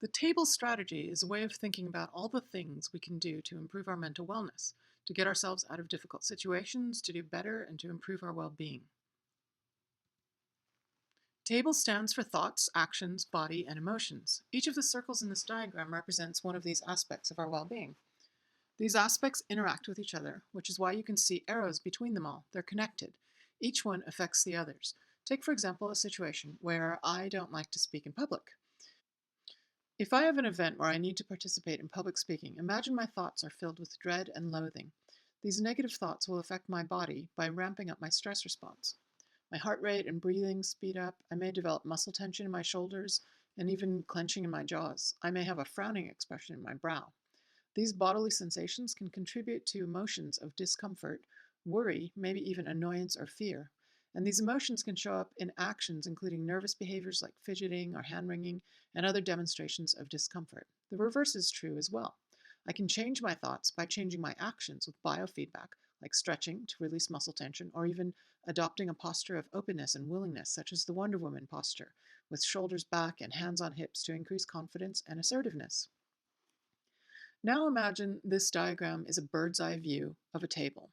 The table strategy is a way of thinking about all the things we can do to improve our mental wellness, to get ourselves out of difficult situations, to do better, and to improve our well being. TABE-L stands for thoughts, actions, body, and emotions. Each of the circles in this diagram represents one of these aspects of our well being. These aspects interact with each other, which is why you can see arrows between them all. They're connected. Each one affects the others. Take, for example, a situation where I don't like to speak in public. If I have an event where I need to participate in public speaking, imagine my thoughts are filled with dread and loathing. These negative thoughts will affect my body by ramping up my stress response. My heart rate and breathing speed up. I may develop muscle tension in my shoulders and even clenching in my jaws. I may have a frowning expression in my brow. These bodily sensations can contribute to emotions of discomfort, worry, maybe even annoyance or fear. And these emotions can show up in actions, including nervous behaviors like fidgeting or hand wringing and other demonstrations of discomfort. The reverse is true as well. I can change my thoughts by changing my actions with biofeedback, like stretching to release muscle tension, or even adopting a posture of openness and willingness, such as the Wonder Woman posture, with shoulders back and hands on hips to increase confidence and assertiveness. Now imagine this diagram is a bird's eye view of a table.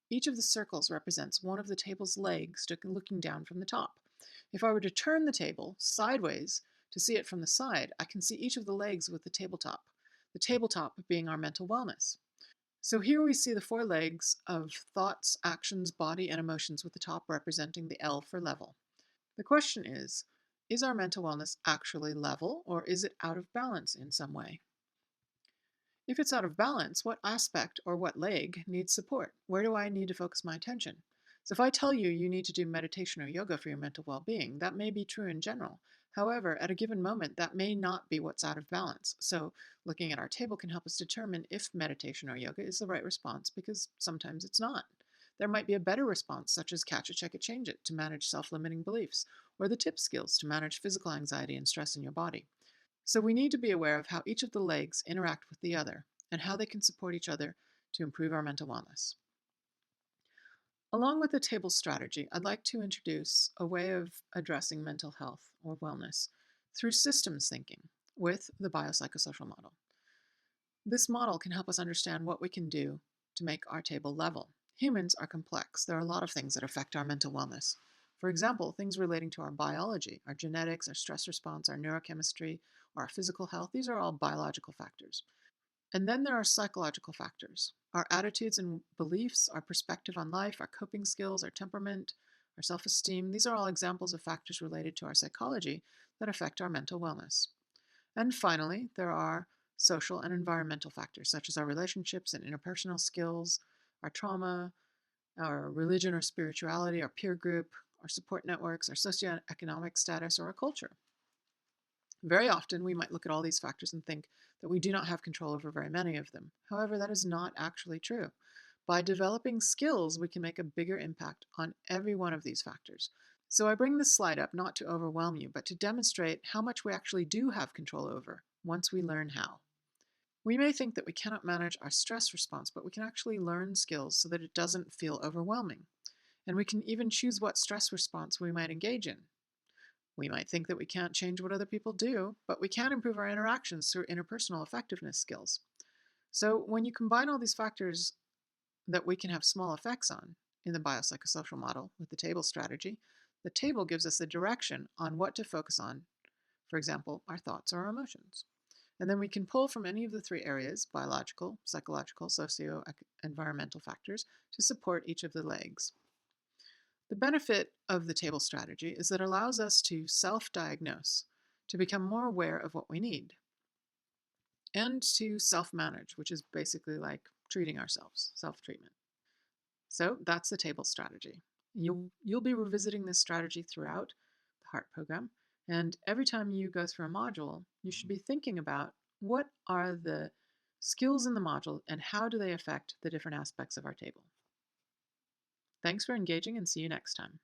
Each of the circles represents one of the table's legs looking down from the top. If I were to turn the table sideways to see it from the side, I can see each of the legs with the tabletop being our mental wellness. So here we see the four legs of thoughts, actions, body, and emotions, with the top representing the L for level. The question is our mental wellness actually level, or is it out of balance in some way? If it's out of balance, what aspect or what leg needs support? Where do I need to focus my attention? So if I tell you you need to do meditation or yoga for your mental well-being, that may be true in general. However, at a given moment, that may not be what's out of balance. So looking at our table can help us determine if meditation or yoga is the right response, because sometimes it's not. There might be a better response, such as catch it, check it, change it, to manage self-limiting beliefs, or the TIP skills to manage physical anxiety and stress in your body. So we need to be aware of how each of the legs interact with the other and how they can support each other to improve our mental wellness. Along with the table strategy, I'd like to introduce a way of addressing mental health or wellness through systems thinking with the biopsychosocial model. This model can help us understand what we can do to make our table level. Humans are complex. There are a lot of things that affect our mental wellness. For example, things relating to our biology, our genetics, our stress response, our neurochemistry, or our physical health. These are all biological factors. And then there are psychological factors. Our attitudes and beliefs, our perspective on life, our coping skills, our temperament, our self-esteem. These are all examples of factors related to our psychology that affect our mental wellness. And finally, there are social and environmental factors, such as our relationships and interpersonal skills, our trauma, our religion or spirituality, our peer group, our support networks, our socioeconomic status, or our culture. Very often, we might look at all these factors and think that we do not have control over very many of them. However, that is not actually true. By developing skills, we can make a bigger impact on every one of these factors. So I bring this slide up not to overwhelm you, but to demonstrate how much we actually do have control over once we learn how. We may think that we cannot manage our stress response, but we can actually learn skills so that it doesn't feel overwhelming. And we can even choose what stress response we might engage in. We might think that we can't change what other people do, but we can improve our interactions through interpersonal effectiveness skills. So when you combine all these factors that we can have small effects on in the biopsychosocial model with the table strategy, the table gives us a direction on what to focus on, for example, our thoughts or our emotions. And then we can pull from any of the three areas, biological, psychological, socio-environmental factors, to support each of the legs. The benefit of the table strategy is that it allows us to self-diagnose, to become more aware of what we need, and to self-manage, which is basically like treating ourselves, self-treatment. So that's the table strategy. You'll be revisiting this strategy throughout the HEART program, and every time you go through a module, you should be thinking about what are the skills in the module and how do they affect the different aspects of our table. Thanks for engaging, and see you next time.